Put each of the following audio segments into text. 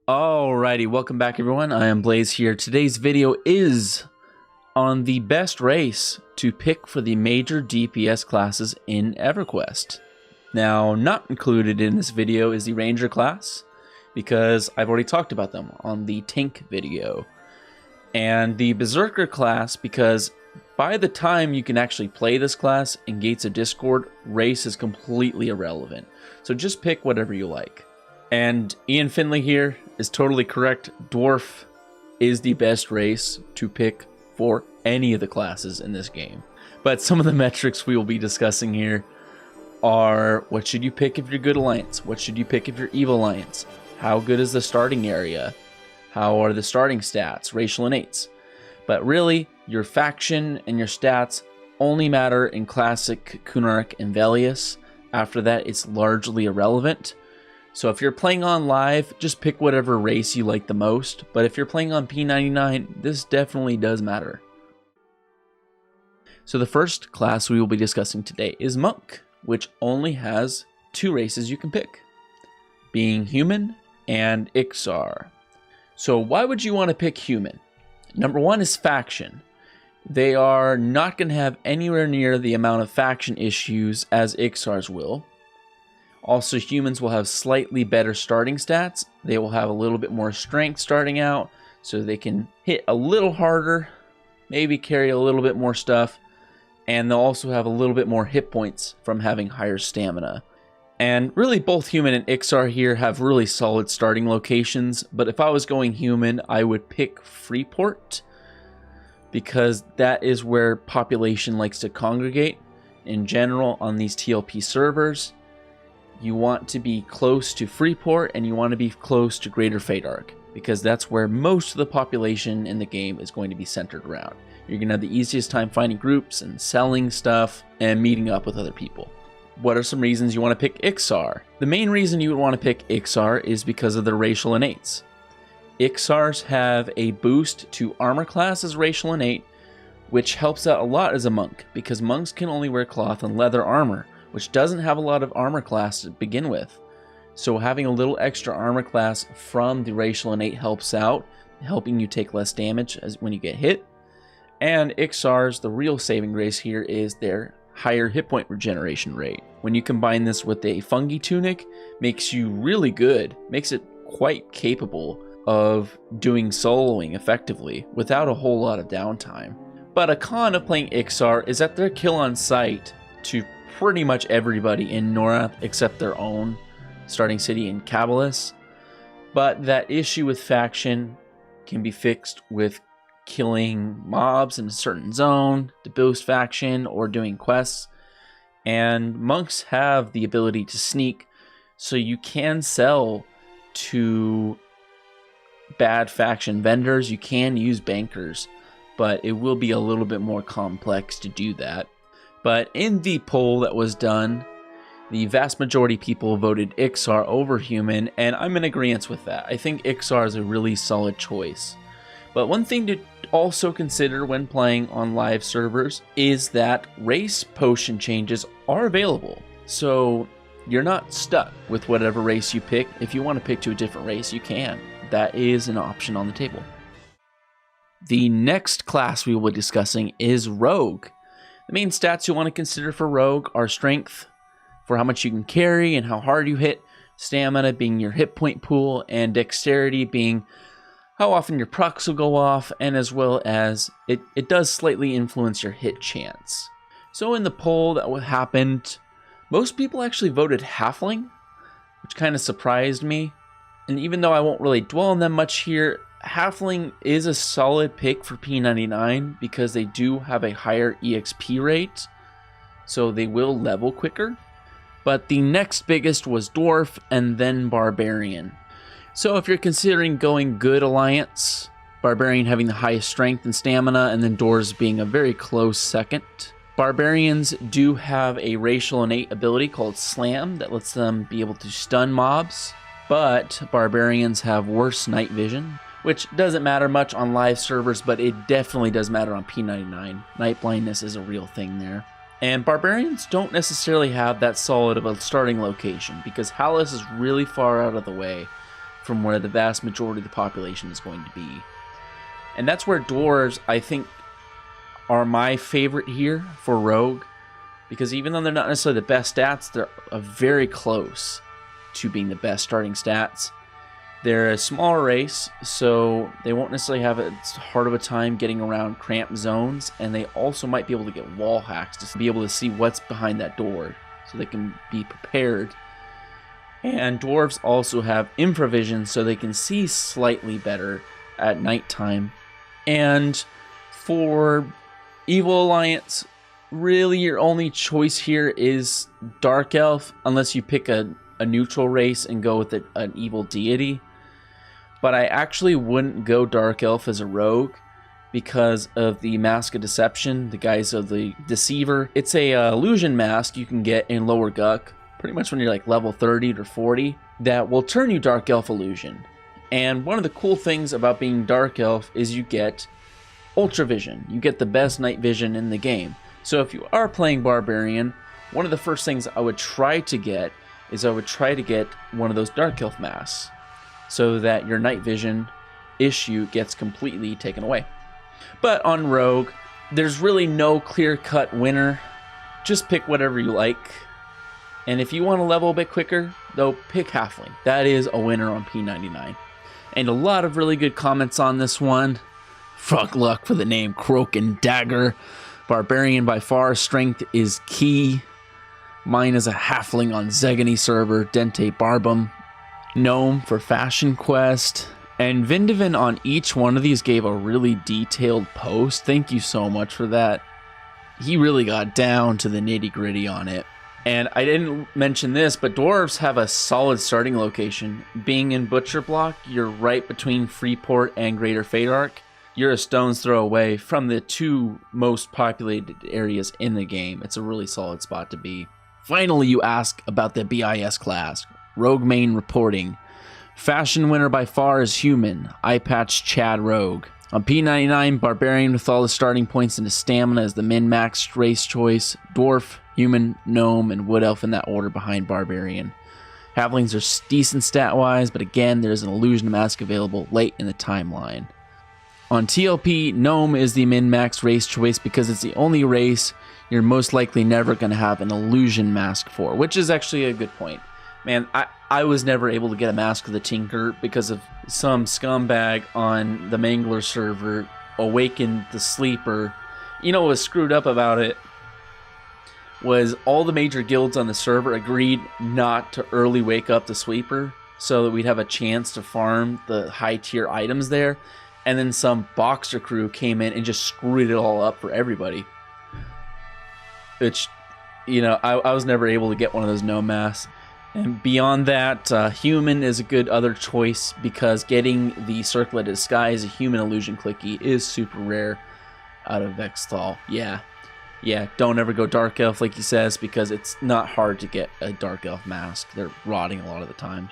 Alrighty, welcome back everyone. I am Blaze here. Today's video is on the best race to pick for the major DPS classes in EverQuest. Now, not included in this video is the Ranger class, because I've already talked about them on the Tank video. And the Berserker class, because by the time you can actually play this class in Gates of Discord, race is completely irrelevant. So just pick whatever you like. And Ian Finley here is totally correct. Dwarf is the best race to pick for any of the classes in this game. But some of the metrics we will be discussing here are: what should you pick if you're good alliance? What should you pick if you're evil alliance? How good is the starting area? How are the starting stats, racial innates? But really, your faction and your stats only matter in Classic, Kunark, and Velius. After that, it's largely irrelevant. So if you're playing on live, just pick whatever race you like the most. But if you're playing on P99, this definitely does matter. So the first class we will be discussing today is Monk, which only has two races you can pick, being Human and Ixar. So why would you want to pick Human? Number one is faction. They are not going to have anywhere near the amount of faction issues as Ixars will. Also, humans will have slightly better starting stats. They will have a little bit more strength starting out, so they can hit a little harder, maybe carry a little bit more stuff, and they'll also have a little bit more hit points from having higher stamina. And really, both Human and Ixar here have really solid starting locations, but if I was going Human, I would pick Freeport, because that is where population likes to congregate in general on these TLP servers. You want to be close to Freeport, and you want to be close to Greater Fadark, because that's where most of the population in the game is going to be centered around. You're going to have the easiest time finding groups and selling stuff and meeting up with other people. What are some reasons you want to pick Ixar? The main reason you would want to pick Ixar is because of their racial innates. Ixars have a boost to armor class as racial innate, which helps out a lot as a monk, because monks can only wear cloth and leather armor, which doesn't have a lot of armor class to begin with. So having a little extra armor class from the racial innate helps out, helping you take less damage when you get hit. And Ixars, the real saving grace here is their higher hit point regeneration rate. When you combine this with a fungi tunic, makes you really good, makes it quite capable of doing soloing effectively without a whole lot of downtime. But a con of playing Ixar is that their kill on sight to pretty much everybody in Norath except their own starting city in Kabalis. But that issue with faction can be fixed with killing mobs in a certain zone to boost faction or doing quests. And monks have the ability to sneak, so you can sell to bad faction vendors. You can use bankers, but it will be a little bit more complex to do that. But in the poll that was done, the vast majority of people voted Ixar over Human, and I'm in agreement with that. I think Ixar is a really solid choice. But one thing to also consider when playing on live servers is that race potion changes are available. So you're not stuck with whatever race you pick. If you want to pick to a different race, you can. That is an option on the table. The next class we will be discussing is Rogue. The main stats you want to consider for Rogue are strength, for how much you can carry and how hard you hit, stamina being your hit point pool, and dexterity being how often your procs will go off, and as well as it does slightly influence your hit chance. So in the poll that happened, most people actually voted Halfling, which kind of surprised me. And even though I won't really dwell on them much here, Halfling is a solid pick for P99 because they do have a higher EXP rate, so they will level quicker. But the next biggest was Dwarf and then Barbarian. So if you're considering going good alliance, Barbarian having the highest strength and stamina, and then Dwarves being a very close second. Barbarians do have a racial innate ability called Slam that lets them be able to stun mobs, but Barbarians have worse night vision, which doesn't matter much on live servers, but it definitely does matter on P99. Night blindness is a real thing there. And Barbarians don't necessarily have that solid of a starting location, because Hallis is really far out of the way from where the vast majority of the population is going to be. And that's where dwarves, I think, are my favorite here for rogue, because even though they're not necessarily the best stats, they're very close to being the best starting stats. They're a smaller race, so they won't necessarily have as hard of a time getting around cramped zones, and they also might be able to get wall hacks to be able to see what's behind that door, so they can be prepared. And dwarves also have infravision, so they can see slightly better at nighttime. And for Evil Alliance, really your only choice here is Dark Elf, unless you pick a neutral race and go with an evil deity. But I actually wouldn't go Dark Elf as a rogue because of the Mask of Deception, the Guise of the Deceiver. It's a illusion mask you can get in Lower Guck, pretty much when you're like level 30 or 40, that will turn you Dark Elf illusion. And one of the cool things about being Dark Elf is you get Ultra Vision. You get the best night vision in the game. So if you are playing Barbarian, one of the first things I would try to get is one of those Dark Elf masks, so that your night vision issue gets completely taken away. But on rogue, there's really no clear-cut winner. Just pick whatever you like. And if you want to level a bit quicker, though, pick halfling. That is a winner on P99. And a lot of really good comments on this one. Fuck luck for the name Croak and Dagger. Barbarian by far, strength is key. Mine is a halfling on Zegany server, Dente Barbum. Gnome for Fashion Quest. And Vindivan on each one of these gave a really detailed post. Thank you so much for that. He really got down to the nitty gritty on it. And I didn't mention this, but dwarves have a solid starting location. Being in Butcher Block, you're right between Freeport and Greater Fadark. You're a stone's throw away from the two most populated areas in the game. It's a really solid spot to be. Finally, you ask about the BIS class. Rogue main reporting. Fashion winner by far is human. Eye patch Chad Rogue. On P99, Barbarian with all the starting points into stamina is the min-maxed race choice. Dwarf, human, gnome, and wood elf in that order behind Barbarian. Halflings are decent stat-wise, but again, there's an illusion mask available late in the timeline. On TLP, gnome is the min-maxed race choice because it's the only race you're most likely never going to have an illusion mask for, which is actually a good point. Man, I was never able to get a mask of the Tinker because of some scumbag on the Mangler server awakened the Sleeper. You know what was screwed up about it was all the major guilds on the server agreed not to early wake up the Sweeper so that we'd have a chance to farm the high tier items there. And then some Boxer crew came in and just screwed it all up for everybody. Which, you know, I was never able to get one of those gnome masks. And beyond that, human is a good other choice because getting the Circlet Disguise, a human illusion clicky, is super rare out of Vexthal. Yeah, don't ever go Dark Elf like he says because it's not hard to get a Dark Elf mask. They're rotting a lot of the time.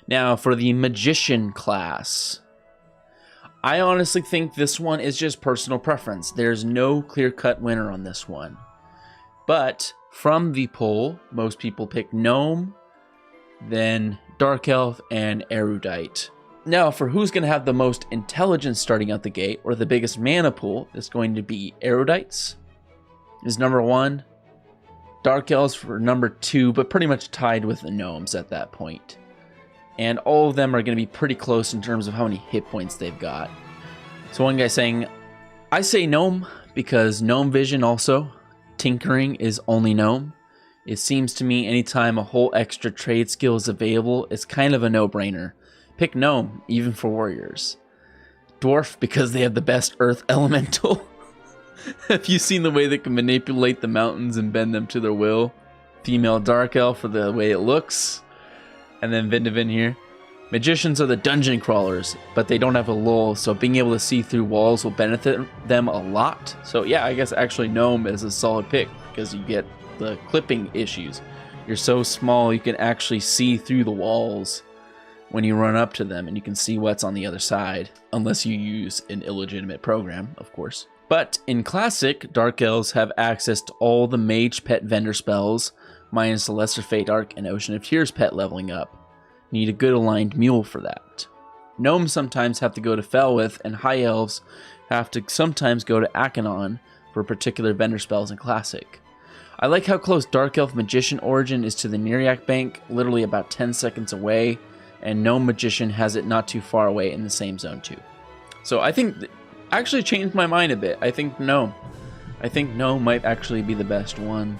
Now for the Magician class. I honestly think this one is just personal preference. There's no clear-cut winner on this one. But from the poll, most people pick Gnome, then Dark Elf, and Erudite. Now, for who's going to have the most intelligence starting out the gate, or the biggest mana pool, is going to be Erudites is number 1. Dark Elves for number 2, but pretty much tied with the Gnomes at that point. And all of them are going to be pretty close in terms of how many hit points they've got. So one guy's saying, I say Gnome because Gnome Vision also. Tinkering is only Gnome. It seems to me anytime a whole extra trade skill is available, it's kind of a no-brainer. Pick Gnome, even for warriors. Dwarf because they have the best earth elemental. Have you seen the way they can manipulate the mountains and bend them to their will? Female Dark Elf for the way it looks. And then Vindivan here. Magicians are the dungeon crawlers, but they don't have a lull, so being able to see through walls will benefit them a lot. So yeah, I guess actually Gnome is a solid pick, because you get the clipping issues. You're so small, you can actually see through the walls when you run up to them, and you can see what's on the other side, unless you use an illegitimate program, of course. But in Classic, Dark Elves have access to all the Mage Pet vendor spells, minus the Lesser Fate Arc and Ocean of Tears pet leveling up. need a good aligned mule for that. Gnomes sometimes have to go to Felwith, and High Elves have to sometimes go to Akanon for particular vendor spells in Classic. I like how close Dark Elf Magician Origin is to the Neriac Bank, literally about 10 seconds away, and Gnome Magician has it not too far away in the same zone too. So I think, actually changed my mind a bit. I think Gnome might actually be the best one.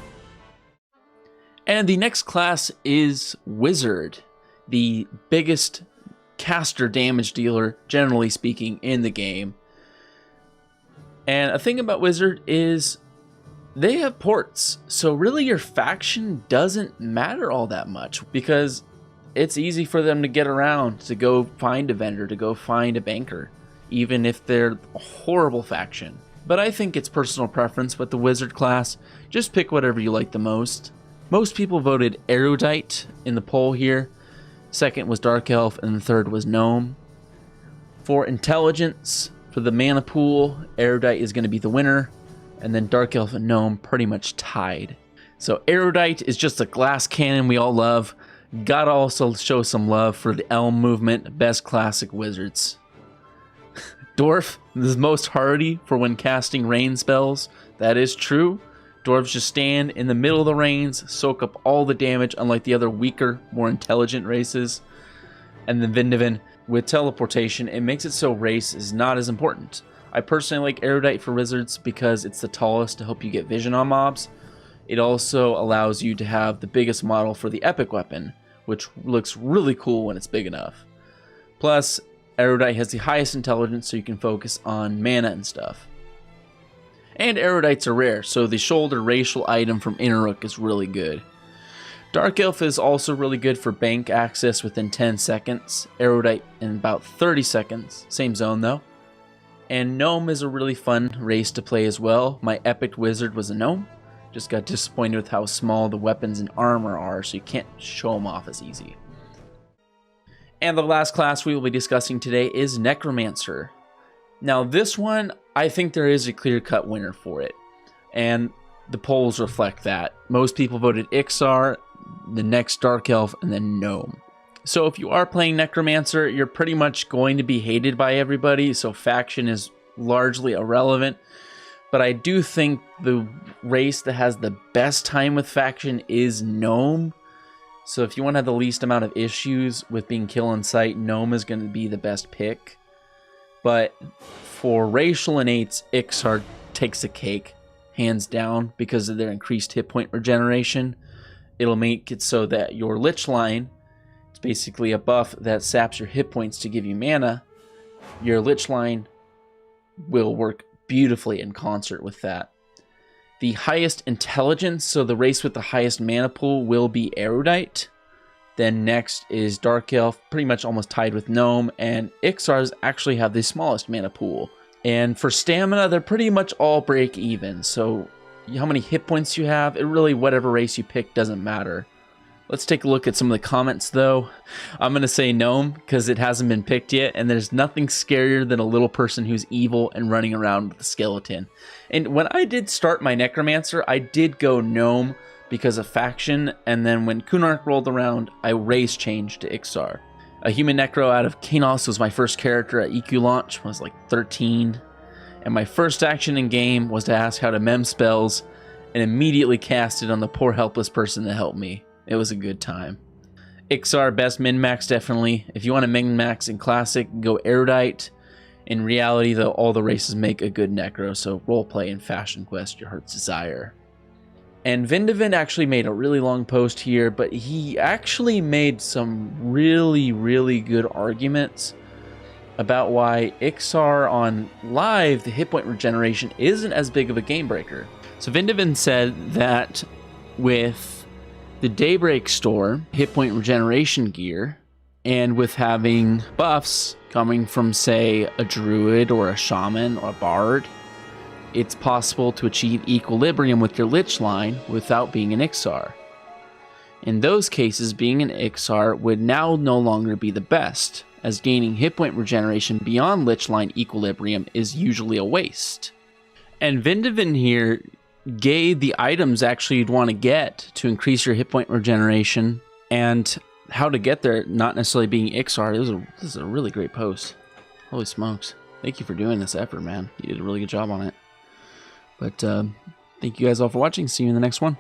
And the next class is Wizard, the biggest caster damage dealer, generally speaking, in the game. And a thing about Wizard is they have ports, so really your faction doesn't matter all that much because it's easy for them to get around, to go find a vendor, to go find a banker, even if they're a horrible faction. But I think it's personal preference with the Wizard class. Just pick whatever you like the most. Most people voted Erudite in the poll here. Second was Dark Elf, and the third was Gnome. For intelligence, for the mana pool, Erudite is going to be the winner, and then Dark Elf and Gnome pretty much tied. So Erudite is just a glass cannon we all love. Gotta also show some love for the Elm movement, best classic wizards. Dwarf is most hardy for when casting rain spells. That is true. Dwarves just stand in the middle of the rains, soak up all the damage, unlike the other weaker, more intelligent races. And then Vindivan, with teleportation, it makes it so race is not as important. I personally like Erudite for wizards because it's the tallest to help you get vision on mobs. It also allows you to have the biggest model for the epic weapon, which looks really cool when it's big enough. Plus, Erudite has the highest intelligence, so you can focus on mana and stuff. And Erudites are rare, so the shoulder racial item from Innerrook is really good. Dark Elf is also really good for bank access within 10 seconds. Erudite in about 30 seconds. Same zone though. And Gnome is a really fun race to play as well. My epic wizard was a Gnome. Just got disappointed with how small the weapons and armor are, so you can't show them off as easy. And the last class we will be discussing today is Necromancer. Now this one, I think there is a clear-cut winner for it, and the polls reflect that. Most people voted Ixar, the next Dark Elf, and then Gnome. So if you are playing Necromancer, you're pretty much going to be hated by everybody, so faction is largely irrelevant. But I do think the race that has the best time with faction is Gnome. So if you want to have the least amount of issues with being kill on sight, Gnome is going to be the best pick. But for racial innates, Ixar takes the cake, hands down, because of their increased hit point regeneration. It'll make it so that your Lich Line, it's basically a buff that saps your hit points to give you mana. Your Lich Line will work beautifully in concert with that. The highest intelligence, so the race with the highest mana pool, will be Erudite. Then next is Dark Elf, pretty much almost tied with Gnome, and Ixars actually have the smallest mana pool. And for stamina, they're pretty much all break even, so how many hit points you have, it really, whatever race you pick doesn't matter. Let's take a look at some of the comments though. I'm going to say Gnome because it hasn't been picked yet, and there's nothing scarier than a little person who's evil and running around with a skeleton. And when I did start my Necromancer, I did go Gnome because of faction, and then when Kunark rolled around, I race changed to Ixar. A human Necro out of Kanos was my first character at EQ launch. I was like 13. And my first action in game was to ask how to mem spells and immediately cast it on the poor helpless person that helped me. It was a good time. Ixar, best min-max definitely. If you want to min-max in Classic, go Erudite. In reality though, all the races make a good Necro, so roleplay and Fashion Quest your heart's desire. And Vindivan actually made a really long post here, but he actually made some really good arguments about why Ixar on live, the hit point regeneration, isn't as big of a game breaker. So Vindivan said that with the Daybreak store hit point regeneration gear, and with having buffs coming from, say, a druid or a shaman or a bard, it's possible to achieve equilibrium with your Lich Line without being an Ixar. In those cases, being an Ixar would now no longer be the best, as gaining hit point regeneration beyond Lich Line equilibrium is usually a waste. And Vindivan here gave the items actually you'd want to get to increase your hit point regeneration, and how to get there, not necessarily being Ixar. This is a really great post. Holy smokes. Thank you for doing this effort, man. You did a really good job on it. But thank you guys all for watching. See you in the next one.